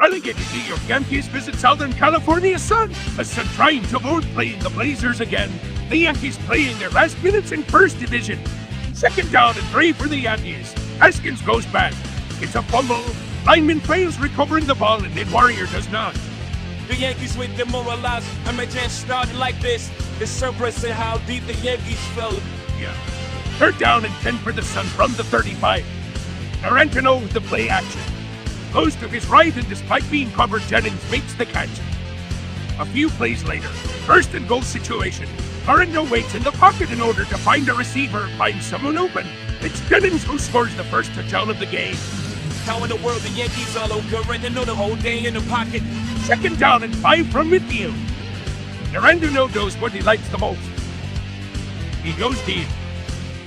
Relegated New York Yankees visit Southern California Sun. A Sun trying to avoid playing the Blazers again. The Yankees playing their last minutes in First Division. 2nd down and 3 for the Yankees. Haskins goes back. It's a fumble. Lineman fails recovering the ball, and then Warrior does not. The Yankees were demoralized. I my chance started like this. It's surprising how deep the Yankees fell. Yeah. 3rd down and 10 for the Sun from the 35. Tarantino with the play action. Goes to his right, and despite being covered, Jennings makes the catch. A few plays later, 1st and goal situation. Tarantino waits in the pocket in order to find a receiver, find someone open. It's Jennings who scores the first touchdown of the game. How in the world the Yankees all over and they know the whole day in the pocket. 2nd down and 5 from midfield. Tarantino knows what he likes the most. He goes deep.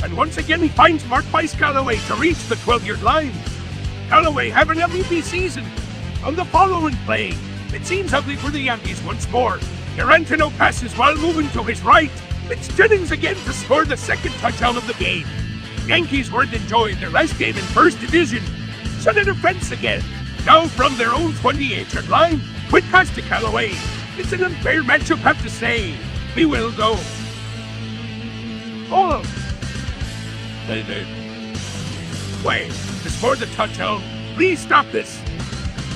And once again he finds Marquise Callaway to reach the 12-yard line. Callaway have an MVP season. On the following play, it seems ugly for the Yankees once more. Tarantino passes while moving to his right. It's Jennings again to score the 2nd touchdown of the game. Yankees weren't enjoying their last game in First Division. Sun in offense again. Now from their own 28-yard line. Quick pass to Callaway. It's an unfair matchup, have to say. We will go. Oh. Wait, to score the touchdown, please stop this.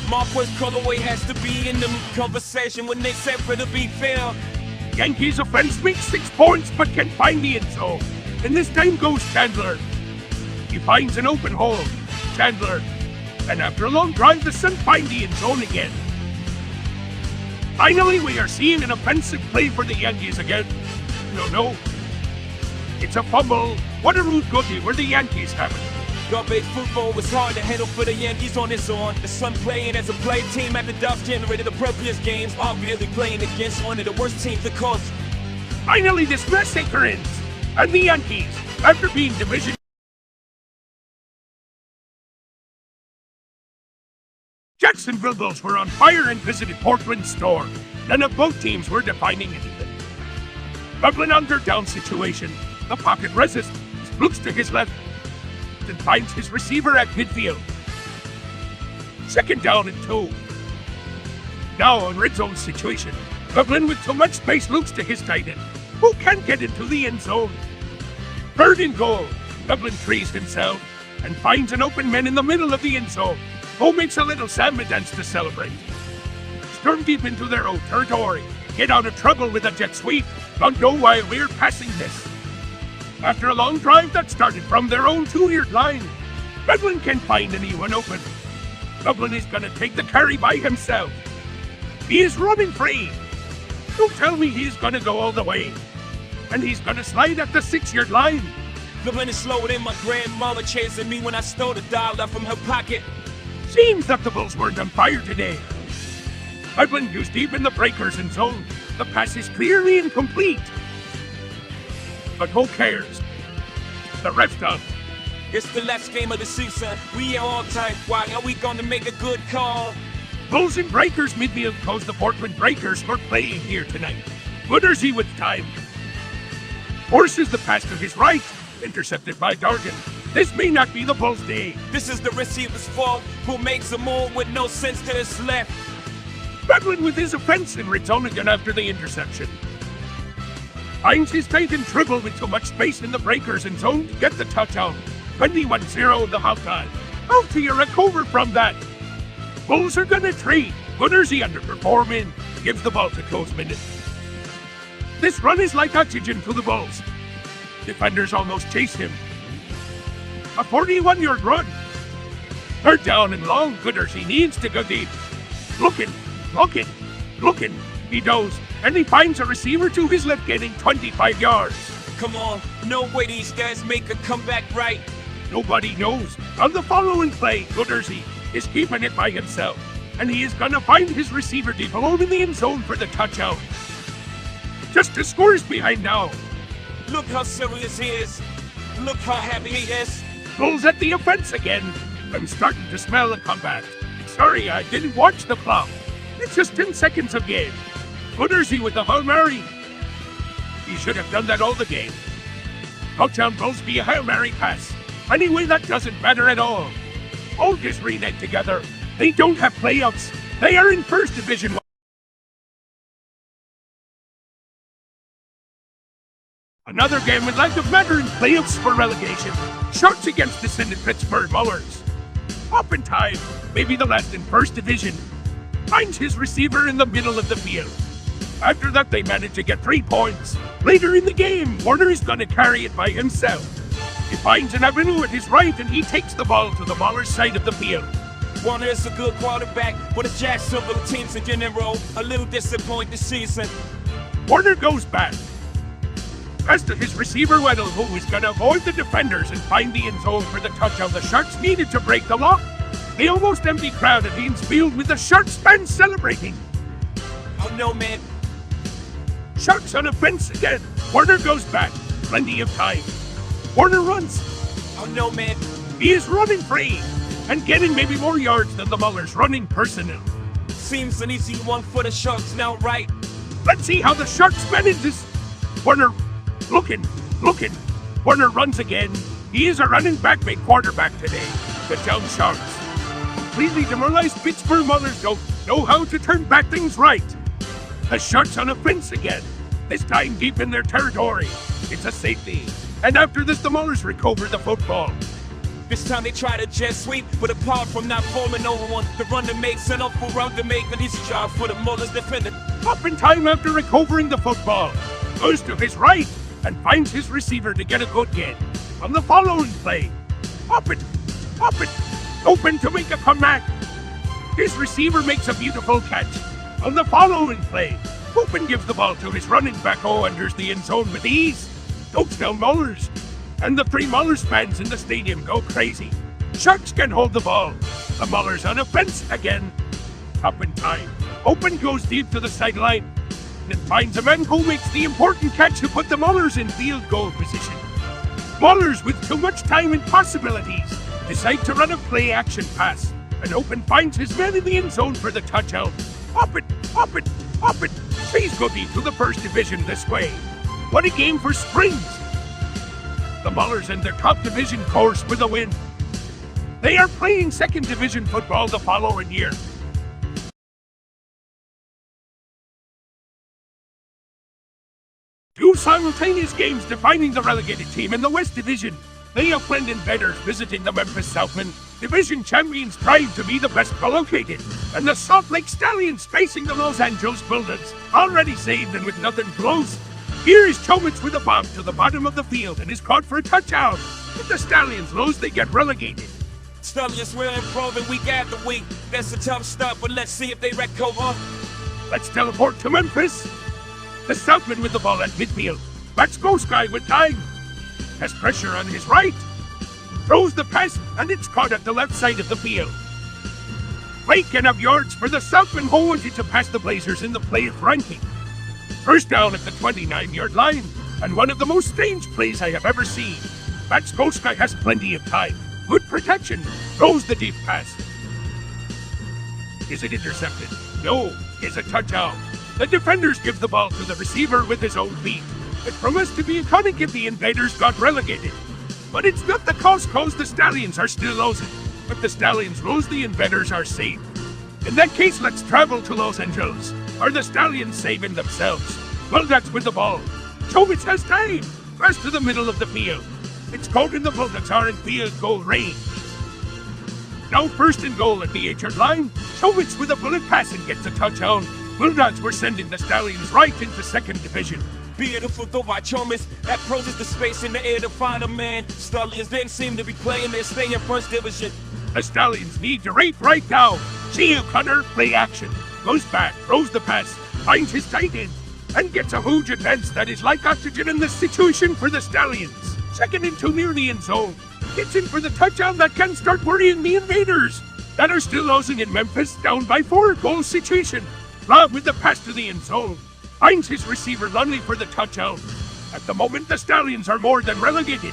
Marquise Callaway has to be in the conversation when they said for to be fair. Yankees offense makes 6 points but can find the end zone. And this time goes Chandler. He finds an open hole. Chandler. And after a long drive, the Sun find the end zone again. Finally, we are seeing an offensive play for the Yankees again. No. It's a fumble. What a rude goodie where the Yankees have it. Garbage football was hard to handle for the Yankees on its own. The Sun playing as a play team after Duff generated the previous games, obviously playing against one of the worst teams to cause. Finally, this massacre ends. And the Yankees, after being division Jacksonville Bulls were on fire and visited Portland Storm. None of both teams were defining anything. Bubbling on their down situation, the pocket resists, looks to his left, then finds his receiver at midfield. 2nd down and 2. Now on red zone situation, Bubbling with too much space looks to his tight end, who can't get into the end zone. 3rd and goal, Bubbling trees himself and finds an open man in the middle of the end zone, who makes a little samba dance to celebrate. Storm deep into their own territory, get out of trouble with a jet sweep. Don't know why we're passing this. After a long drive that started from their own 2-yard line, Bubbling can't find anyone open. Bubbling is gonna take the carry by himself. He is running free. Don't tell me he's gonna go all the way. And he's gonna slide at the 6-yard line. Bubbling is slower than my grandmother chasing me when I stole the dollar from her pocket. Seems that the Bulls weren't on fire today. Bubbling goes deep in the breakers and zone. The pass is clearly incomplete. But who cares? The ref's done. It's the last game of the season. We are all time. Why are we gonna make a good call? Bulls and Breakers midfield close the Portland Breakers for playing here tonight. Goodersy with time. Forces the pass to his right, intercepted by Dargan. This may not be the Bulls' day. This is the receiver's fault, who makes a move with no sense to his left. Bubbling with his offense in red zone again after the interception. Finds his tight end dribble with too much space in the breakers and zone to get the touchdown. 21-0 the Hawkeye. How do you recover from that? Bulls are gonna trade. Goodersy underperforming. Gives the ball to Cozeman. This run is like oxygen to the Bulls. Defenders almost chase him. A 41-yard run. 3rd down and long. Goodersy needs to go deep. Looking. He does, and he finds a receiver to his left getting 25 yards. Come on, no way these guys make a comeback right. Nobody knows. On the following play, Goodersy is keeping it by himself, and he is gonna find his receiver deep alone in the end zone for the touchdown. Just 2 scores behind now. Look how serious he is. Look how happy he is. Bulls at the offense again. I'm starting to smell a comeback. Sorry, I didn't watch the clock. It's just 10 seconds of game. Goodersy with the Hail Mary. He should have done that all the game. Touchdown Bulls via Hail Mary pass. Anyway, that doesn't matter at all. All just read it together. They don't have playoffs. They are in First Division. Another game would like to matter in playoffs for relegation. Sharks against descended Pittsburgh Mars. Up in time, maybe the last in First Division. Finds his receiver in the middle of the field. After that, they manage to get 3 points. Later in the game, Warner is going to carry it by himself. He finds an avenue at his right and he takes the ball to the Mars side of the field. Warner is a good quarterback, but the Jacksonville teams in general a little disappointed this season. Warner goes back. Pass to his receiver Weddle, who is going to avoid the defenders and find the end zone for the touchdown. The Sharks needed to break the lock. The almost empty crowd at Dean's Field with the Sharks fans celebrating. Oh no, man. Sharks on a fence again. Warner goes back. Plenty of time. Warner runs. Oh no, man. He is running free and getting maybe more yards than the Mullers running personnel. Seems an easy one for the Sharks now, right? Let's see how the Sharks manage this. Warner looking. Warner runs again. He is a running back made quarterback today. The Down Sharks. Completely demoralized Pittsburgh Mullers don't know how to turn back things right. The Sharks on a fence again. This time deep in their territory. It's a safety. And after this, the Mullers recover the football. This time they try to jet sweep, but apart from not falling over one, the run to make set up for round to make an easy job for the Mullers defender. Up in time after recovering the football. Goes to his right and finds his receiver to get a good gain. On the following play, up it, open to make a comeback. His receiver makes a beautiful catch. On the following play, Open gives the ball to his running back who enters the end zone with ease. Touchdown Mullers. And the 3 Mullers fans in the stadium go crazy. Sharks can hold the ball. The Mullers on a fence again. Up in time. Open goes deep to the sideline and finds a man who makes the important catch to put the Mullers in field goal position. Mullers, with too much time and possibilities, decide to run a play action pass, and Open finds his man in the end zone for the touchdown. Up it. Please go deep to the First Division this way. What a game for Springs. The Mullers end their top division course with a win. They are playing second division football the following year. Two simultaneous games defining the relegated team in the West Division. The Oakland Invaders visiting the Memphis Southmen. Division champions strive to be the best co-located. And the Salt Lake Stallions facing the Los Angeles Bulldogs. Already saved and with nothing close. Here is Chomits with a bomb to the bottom of the field and is caught for a touchdown. If the Stallions lose, they get relegated. Stallions will improving week after week. That's a tough start, but let's see if they recover. Let's teleport to Memphis. The Southman with the ball at midfield. Let's go Sky with time. Has pressure on his right. Throws the pass and it's caught at the left side of the field. Blake enough yards for the Southman who wanted to pass the Blazers in the playoff ranking. First down at the 29-yard line, and one of the most strange plays I have ever seen. Matskoska has plenty of time. Good protection. Throws the deep pass. Is it intercepted? No, it's a touchdown. The defenders give the ball to the receiver with his own feet. It promised to be iconic if the Invaders got relegated. But it's not the cause the Stallions are still losing. If the Stallions lose, the Invaders are safe. In that case, let's travel to Los Angeles. Are the Stallions saving themselves? Bulldogs with the ball. Chomits has time. Pass to the middle of the field. It's caught and the Bulldogs are in field goal range. Now first and goal at the 8-yard line. Chomits with a bullet pass and gets a touchdown. Bulldogs were sending the Stallions right into second division. Beautiful throw by Chomits. That closes the space in the air to find a man. Stallions didn't seem to be playing their stay in first division. The Stallions need to rate right now. See you, Connor. Play action. Goes back, throws the pass, finds his tight end, and gets a huge advance that is like oxygen in this situation for the Stallions. Second and 2 near the end zone. Gets in for the touchdown that can start worrying the Invaders that are still losing in Memphis, down by 4 goal situation. Lob with the pass to the end zone. Finds his receiver Lunley for the touchdown. At the moment, the Stallions are more than relegated.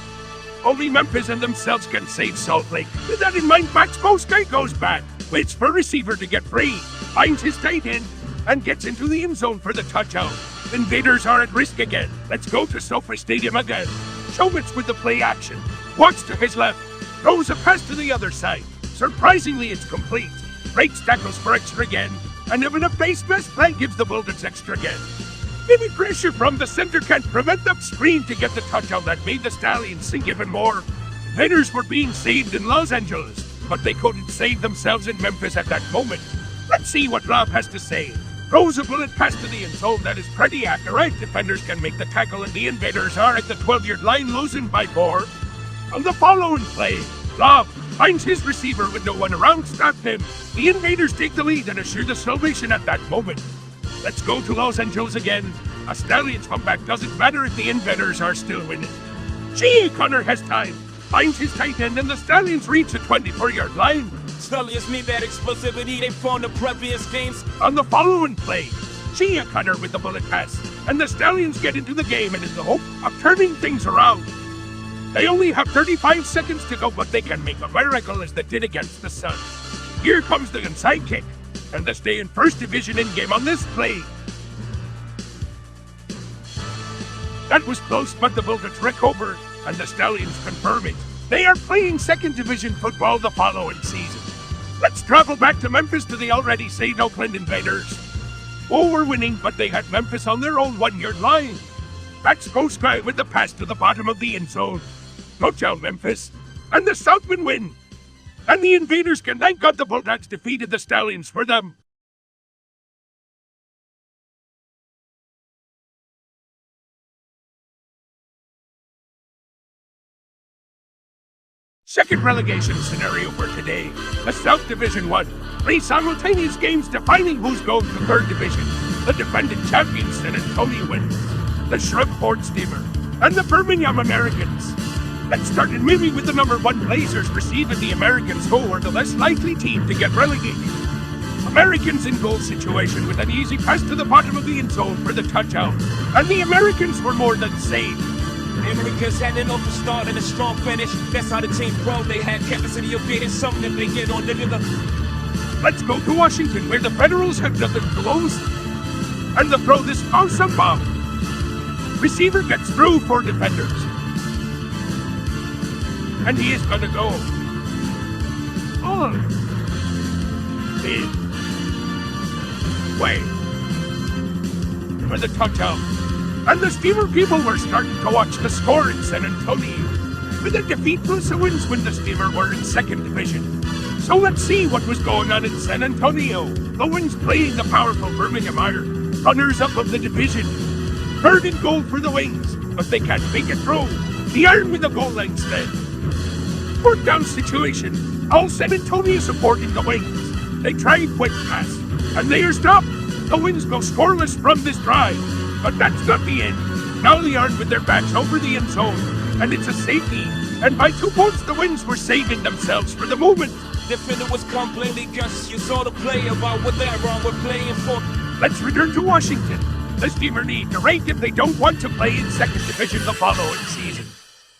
Only Memphis and themselves can save Salt Lake. With that in mind, Max Boskay goes back. Waits for receiver to get free. Finds his tight end and gets into the end zone for the touchdown. Invaders are at risk again. Let's go to SoFi Stadium again. Chomits with the play action. Walks to his left. Throws a pass to the other side. Surprisingly, it's complete. breaks tackles for extra again, and even a face mask play gives the Bulldogs extra again. Maybe pressure from the center can't prevent that screen to get the touchdown that made the Stallions sink even more. Invaders were being saved in Los Angeles, but they couldn't save themselves in Memphis at that moment. Let's see what Rob has to say. Throws a bullet pass to the end zone that is pretty accurate. Defenders can make the tackle and the Invaders are at the 12-yard line losing by 4. On the following play, Rob finds his receiver with no one around to stop him. The Invaders take the lead and assure the salvation at that moment. Let's go to Los Angeles again. A Stallions comeback doesn't matter if the Invaders are still winning. G. Connor has time, finds his tight end, and the Stallions reach the 24-yard line. Stallions need that explosivity they found in previous games. On the following play, Gia Connor with the bullet pass, and the Stallions get into the game and in the hope of turning things around. They only have 35 seconds to go, but they can make a miracle as they did against the Suns. Here comes the onside kick, and they stay in first division in game on this play. That was close, but the Bulldogs recover, and the Stallions confirm it. They are playing second division football the following season. Let's travel back to Memphis to the already saved Oakland Invaders. Oh, we're winning, but they had Memphis on their own 1-yard line. Backs go Sky with the pass to the bottom of the end zone. Touchdown, Memphis. And the Southmen win. And the Invaders can thank God the Bulldogs defeated the Stallions for them. Second relegation scenario for today. The South Division 1. 3 simultaneous games defining who's going to third division. The defending champions San Antonio wins. The Shreveport Steamer. And the Birmingham Americans. Let's start in maybe with the number 1 Blazers receiving the Americans, who are the less likely team to get relegated. Americans in goal situation with an easy pass to the bottom of the end zone for the touchdown. And the Americans were more than saved. The Americans had an open start and a strong finish. That's how the team pro. They had capacity of getting something if they get on deliver. Let's go to Washington, where the Federals have nothing to lose. And they throw this awesome bomb. Receiver gets through for defenders. And he is gonna go all his way for the touchdown. And the Steamer people were starting to watch the score in San Antonio. With a defeat plus a wins when the Steamer were in second division. So let's see what was going on in San Antonio. The Winds playing the powerful Birmingham Iron, runners-up of the division. Third and goal for the Wings, but they can't make it through. The Iron with the goal line instead. Fourth down situation. All San Antonio supporting the Wings. They try a quick pass, and they are stopped. The Winds go scoreless from this drive, but that's not the end. Now the Iron with their backs over the end zone, and it's a safety. And by 2 points, the Winds were saving themselves for the moment. Defender was completely guts. You saw the play about what they're wrong with playing for. Let's return to Washington. The Steamer need to rank if they don't want to play in second division the following season.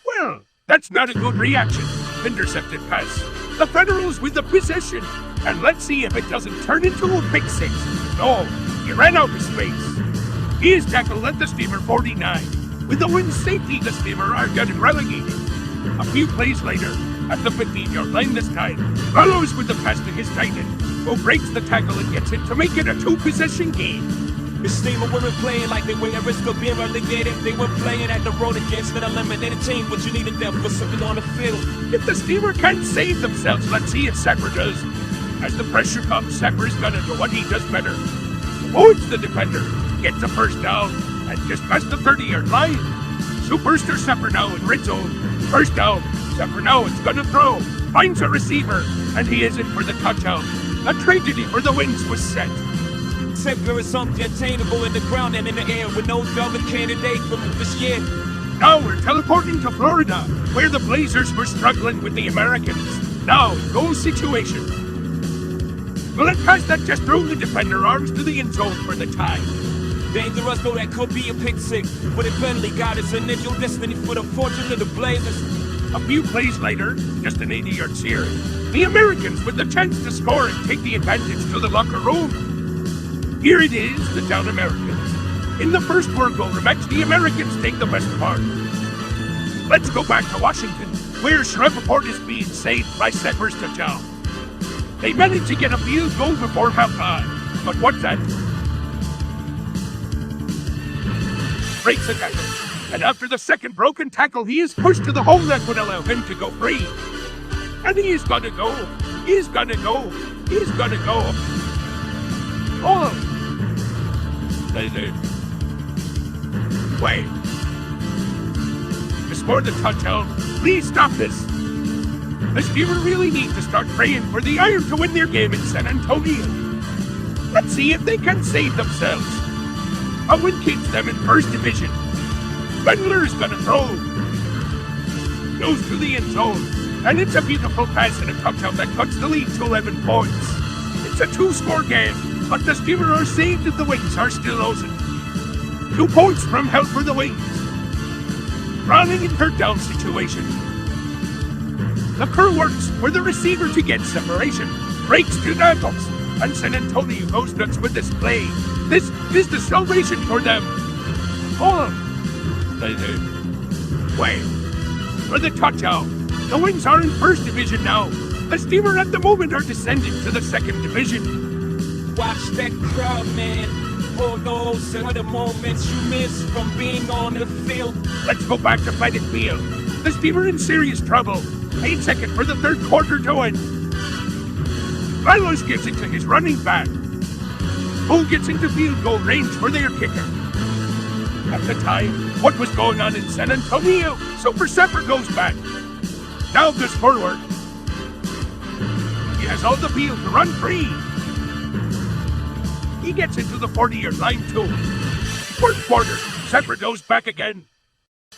Well, that's not a good reaction. Intercepted pass. The Federals with the possession. And let's see if it doesn't turn into a pick six. No, he ran out of space. He is tackled at the Steamer 49. With the Winds safety, the Steamer are getting relegated. A few plays later, at the 15-yard line this time, follows with the pass to his tight end, who breaks the tackle and gets it to make it a 2-possession game. The Steamer weren't playing like they were at risk of being relegated. They were playing at the road against an eliminated team, but you needed them for something on the field. If the Steamer can't save themselves, let's see if Sapper does. As the pressure comes, Sapper's gonna do what he does better. Oh, it's the defender. Gets a first down, and just past the 30-yard line. Superstar Sapper now in red zone. First down. Sapper now is gonna throw. Finds a receiver, and he is in for the touchdown. A tragedy for the Winds was set. Sapper is something attainable in the ground and in the air with no velvet candidate from this year. Now we're teleporting to Florida, where the Blazers were struggling with the Americans. Now, goal situation. Bullet pass that just threw the defender arms to the end zone for the tie. Dangerous though that could be a pick six, but it finally got its initial destiny for the fortune of the Blazers. A few plays later, just an 80-yard series, the Americans with the chance to score and take the advantage to the locker room. Here it is, the down Americans. In the first World Goal rematch, the Americans take the best part. Let's go back to Washington, where Shreveport is being saved by Sepper's touchdown. They managed to get a field goal before halftime. But what's that? Breaks a tackle. And after the second broken tackle, he is pushed to the hole that would allow him to go free. And he is gonna go. He's gonna go. He's gonna go. Oh! Wait. To score the touchdown, please stop this. The Steelers really need to start praying for the Iron to win their game in San Antonio. Let's see if they can save themselves. A win keeps them in first division. Bendler is gonna throw. Goes to the end zone. And it's a beautiful pass and a touchdown that cuts the lead to 11 points. It's a 2-score game, but the Steelers are saved and the Wings are still losing. 2 points from hell for the Wings. Running in third down situation. The curl works for the receiver to get separation. Breaks 2 tackles. And San Antonio goes nuts with this play. This is the celebration for them. Oh. Wait. For the touchdown. The Wings are in first division now. The Steelers at the moment are descending to the second division. Watch that crowd, man. All those are the moments you miss from being on the field. Let's go back to Planet Field. The Steelers in serious trouble. 8 seconds for the third quarter to end. Milos gives it to his running back. Bull gets into field goal range for their kicker. At the time, what was going on in San Antonio? Super Sepper goes back. Now goes forward. He has all the field to run free. He gets into the 40-yard line too. Fourth quarter, Sepper goes back again.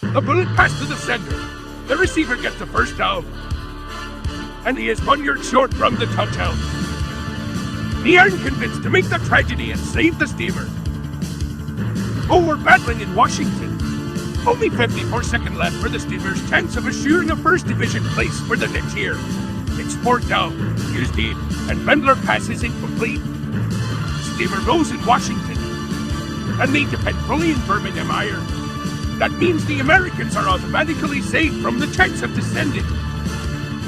The bullet pass to the center. The receiver gets the first down. And he is 1 yard short from the touchdown. They aren't convinced to make the tragedy and save the Steelers. Oh, we're battling in Washington. Only 54 seconds left for the Steelers' chance of assuring a first division place for the next year. It's 4th down, here's deep, and Bendler passes incomplete. Steelers goes in Washington, and they depend fully in Birmingham Iron. That means the Americans are automatically saved from the chance of descending.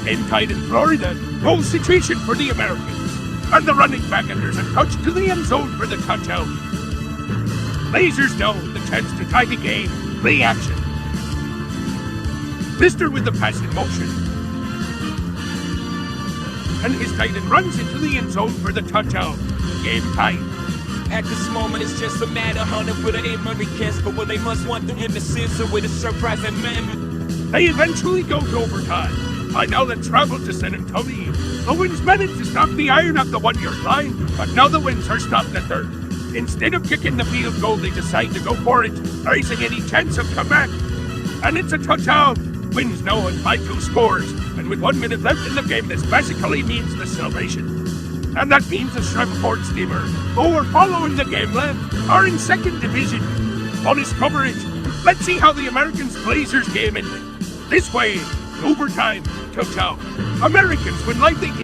In tight in Florida, goal situation for the Americans, and the running back enters a touch to the end zone for the touchdown. Blazers know the chance to tie the game. Play action. Lister with the pass in motion. And his tight end runs into the end zone for the touchdown. Game time. At this moment, it's just a matter of for the Americans, but what they must want to end the season with a surprising man. They eventually go to overtime. By now they travel to San Antonio. The Winds managed to stop the Iron at the 1 yard line, but now the Winds are stopped at third. Instead of kicking the field goal, they decide to go for it, erasing any chance of comeback. And it's a touchdown. Wins now on 5-2 scores. And with 1 minute left in the game, this basically means the celebration. And that means the Shreveport Steelers, who are following the game left, are in second division. Bonus coverage. Let's see how the Americans Blazers game ended. This way, overtime, touchdown. Americans win like they did.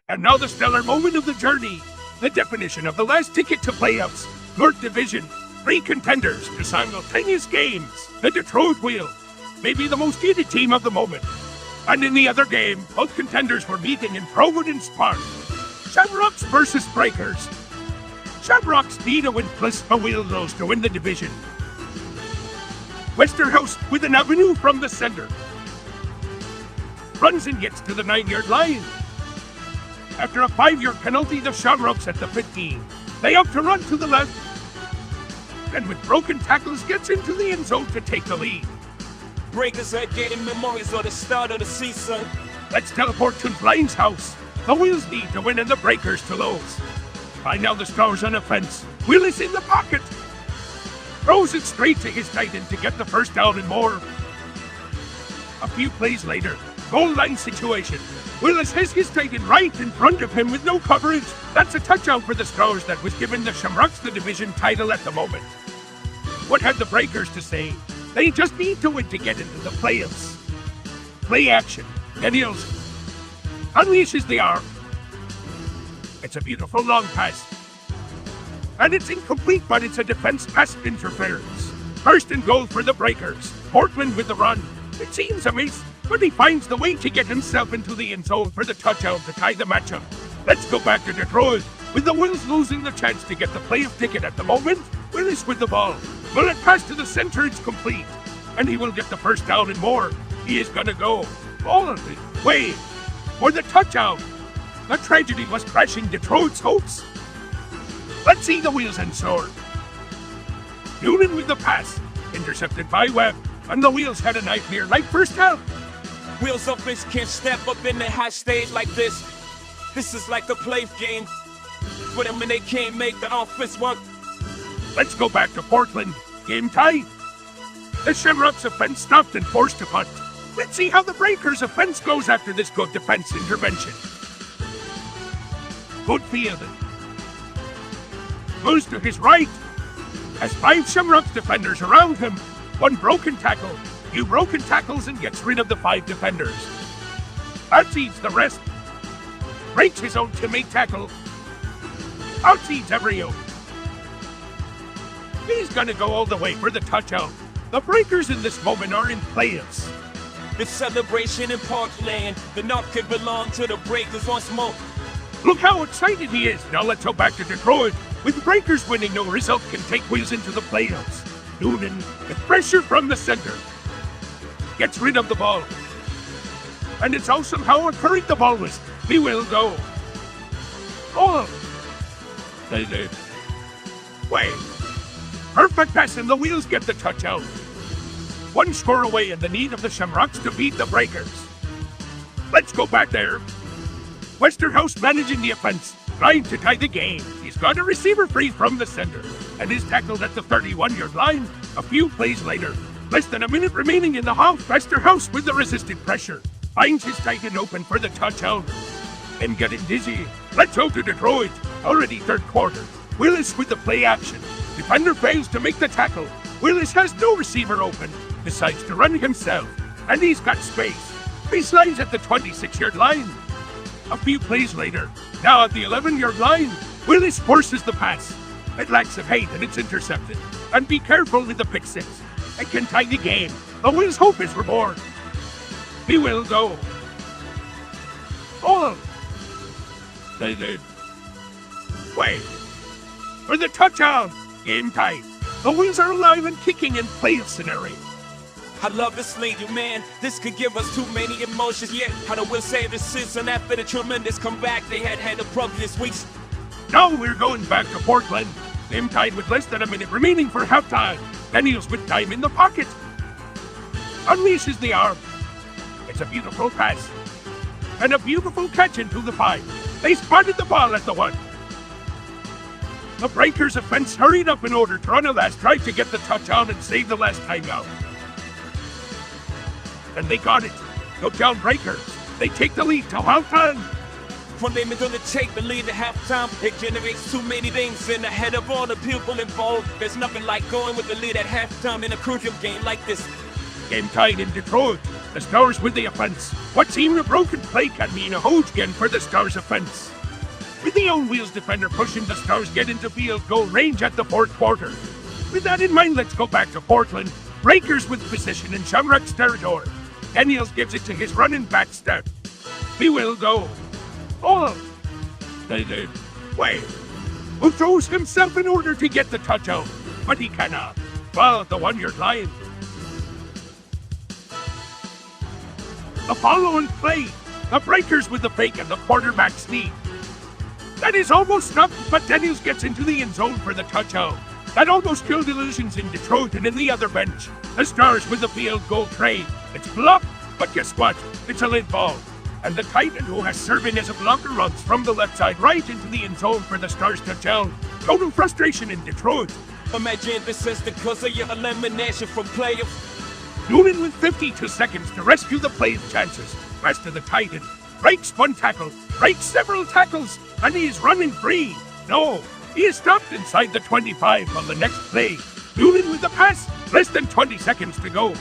And now the stellar moment of the journey. The definition of the last ticket to playoffs. North Division. 3 contenders to simultaneous games. The Detroit Wheel. Maybe the most heated team of the moment. And in the other game, both contenders were meeting in Providence Park. Shamrocks versus Breakers. Shamrocks need a win plus a wheel those to win the division. Westerhouse with an avenue from the center. Runs and gets to the 9 yard line. After a 5-yard penalty, the Shamrocks at the 15. They out to run to the left. And with broken tackles, gets into the end zone to take the lead. Breakers are getting memories of the start of the season. Let's teleport to Blaine's house. The Wheels need to win and the Breakers to lose. By now the Stars on offense. Will is in the pocket. Throws it straight to his tight end to get the first down and more. A few plays later, goal line situation. Willis has his tight end right in front of him with no coverage. That's a touchdown for the Stars that was giving the Shamrocks the division title at the moment. What had the Breakers to say? They just need to win to get into the playoffs. Play action. Daniels unleashes the arm. It's a beautiful long pass. And it's incomplete, but it's a defense pass interference. First and goal for the Breakers. Portland with the run. It seems a miss, but he finds the way to get himself into the end zone for the touchdown to tie the matchup. Let's go back to Detroit. With the Wills losing the chance to get the playoff ticket at the moment, Willis with the ball. Will it pass to the center? It's complete. And he will get the first down and more. He is gonna go all of the way for the touchdown. The tragedy was crashing Detroit's hopes. Let's see the Wheels and Sword. Noonan with the pass, intercepted by Webb, and the Wheels had a nightmare like first half. Wheels offense can't step up in the high stage like this. This is like a play game for them, and they can't make the offense work. Let's go back to Portland. Game tie. The Shamrocks' offense stopped and forced a punt. Let's see how the Breakers' offense goes after this good defense intervention. Good fielding. Goes to his right. Has 5 Shamrocks defenders around him. 1 broken tackle, 2 broken tackles, and gets rid of the 5 defenders. Outseeds the rest. Breaks his own teammate tackle. Outseeds Everio. He's gonna go all the way for the touchdown. The Breakers in this moment are in playoffs. The celebration in Parkland. The North could belong to the Breakers once more. Look how excited he is. Now let's go back to Detroit. With Breakers winning, no result can take Wheels into the playoffs. Noonan, with pressure from the center, gets rid of the ball. And it's awesome how accurate the ball was. We will go. Oh! They did. Wait. Perfect pass, and the Wheels get the touchdown. 1 score away in the need of the Shamrocks to beat the Breakers. Let's go back there. Westerhouse managing the offense, trying to tie the game. He's got a receiver free from the center and is tackled at the 31-yard line. A few plays later, less than a minute remaining in the half, Westerhouse with the resisted pressure finds his tight end open for the touchdown. And getting dizzy. Let's go to Detroit. Already third quarter. Willis with the play action. Defender fails to make the tackle. Willis has no receiver open. Decides to run himself. And he's got space. He slides at the 26-yard line. A few plays later, now at the 11-yard line, Willis forces the pass. It lacks of height and it's intercepted. And be careful with the pick six. It can tie the game. The Wills' hope is reborn. He will go. Oh! They did. Wait. For the touchdown. Game tight. The Wills are alive and kicking in playoff scenario. I love this league, man. This could give us too many emotions. Yeah, how the Wills save the season after the tremendous comeback they had the previous weeks. Now we're going back to Portland. Game tied with less than a minute remaining for halftime. Daniels with time in the pocket. Unleashes the arm. It's a beautiful pass. And a beautiful catch into the 5. They spotted the ball at the 1. The Breakers' offense hurried up in order to run a last drive to get the touchdown and save the last timeout. And they got it. Touchdown Breakers. They take the lead till halftime. When they're gonna take the lead at halftime, it generates too many things in the head of all the people involved. There's nothing like going with the lead at halftime in a crucial game like this. Game tied in Detroit. The Stars with the offense. What seemed a broken play can mean a huge gain for the Stars' offense. With the own Wheels defender pushing, the Stars get into field goal range at the 4th quarter. With that in mind, let's go back to Portland. Breakers with position in Shamrock's territory. Daniels gives it to his running back step. We will go. Oh! They did. Wait. Who throws himself in order to get the touchdown, but he cannot. Ball at the 1-yard line. The following play. The Breakers with the fake and the quarterback sneak. That is almost stopped, but Daniels gets into the end zone for the touchdown. That almost killed illusions in Detroit and in the other bench. The Stars with the field goal trade. It's blocked, but guess what? It's a late ball. And the tight end who has served as a blocker runs from the left side right into the end zone for the Stars touchdown. Total frustration in Detroit. Imagine this is because of your elimination from playoffs. Noonan with 52 seconds to rescue the play's chances. Pass to the tight end. Breaks 1 tackle. Breaks several tackles. And he is running free. No, he is stopped inside the 25 on the next play. Noonan with the pass. Less than 20 seconds to go.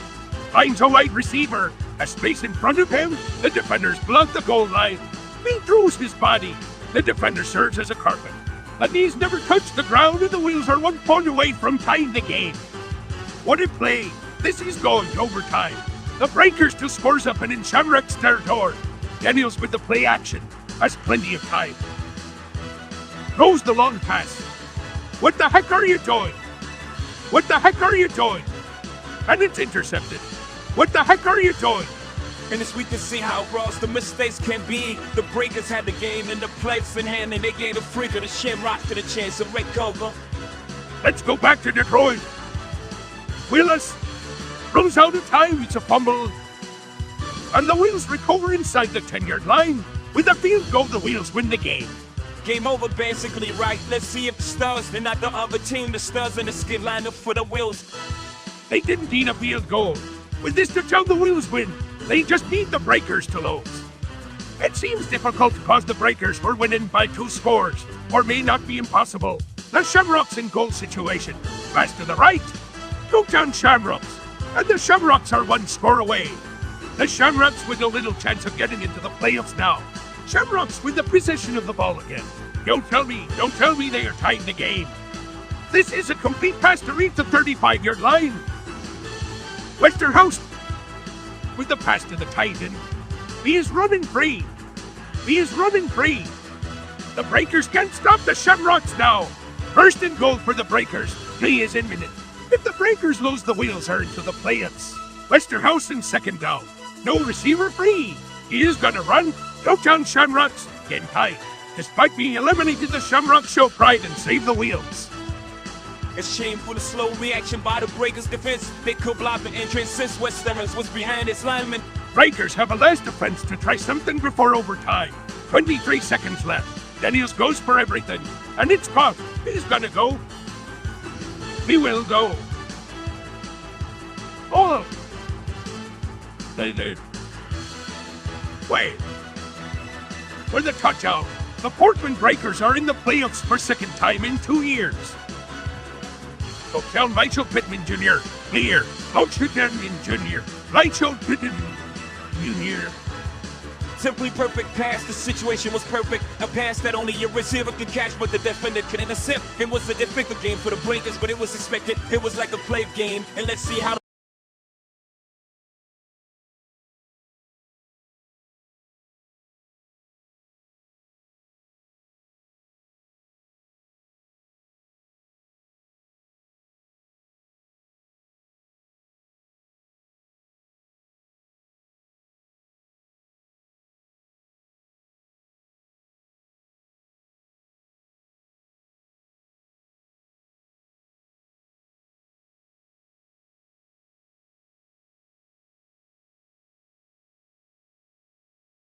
Finds a wide receiver. A space in front of him. The defenders block the goal line. He throws his body. The defender serves as a carpet. The knees never touch the ground and the wheels are 1 point away from tying the game. What a play! This is going to overtime. The Breakers still scores up and in Shamrock's territory. Daniels with the play action has plenty of time. Throws the long pass. What the heck are you doing? What the heck are you doing? And it's intercepted. What the heck are you doing? And it's we can see how gross the mistakes can be. The Breakers had the game in the place in hand, and they gave the freak of the Shamrock to the chance to recover. Let's go back to Detroit. Willis runs out of time. It's a fumble. And the Wheels recover inside the 10-yard line. With a field goal, the Wheels win the game. Game over basically, right? Let's see if the Stars and not the other team, the Stars and the skid line up for the Wheels. They didn't need a field goal. With this to tell the Wheels win, they just need the Breakers to lose. It seems difficult because the Breakers were winning by 2 scores, or may not be impossible. The Shamrocks in goal situation. Pass to the right. Touchdown Shamrocks. And the Shamrocks are 1 score away. The Shamrocks with a little chance of getting into the playoffs now. Shamrocks with the possession of the ball again. Don't tell me they are tying the game. This is a complete pass to reach the 35-yard line. Westerhouse with the pass to the tight end. He is running free. He is running free. The Breakers can't stop the Shamrocks now. First and goal for the Breakers. He is imminent. If the Breakers lose, the Wheels are into the playoffs. Westerhouse in second down. No receiver free. He is gonna run. Touchdown Shamrocks. Getting tight. Despite being eliminated, the Shamrocks show pride and save the Wheels. It's shameful, the slow reaction by the Breakers defense. They could block the entrance since Westerhouse was behind his lineman. Breakers have a last defense to try something before overtime. 23 seconds left. Daniels goes for everything. And it's caught. He's gonna go. He will go. Oh! Wait. For the touchdown, the Portland Breakers are in the playoffs for 2nd time in 2 years. Touchdown Michael Pittman Jr. Clear. Touchdown Jr. Michael Pittman Jr. Simply perfect pass, the situation was perfect. A pass that only your receiver could catch, but the defender could intercept. It was a difficult game for the Breakers, but it was expected. It was like a play game, and let's see how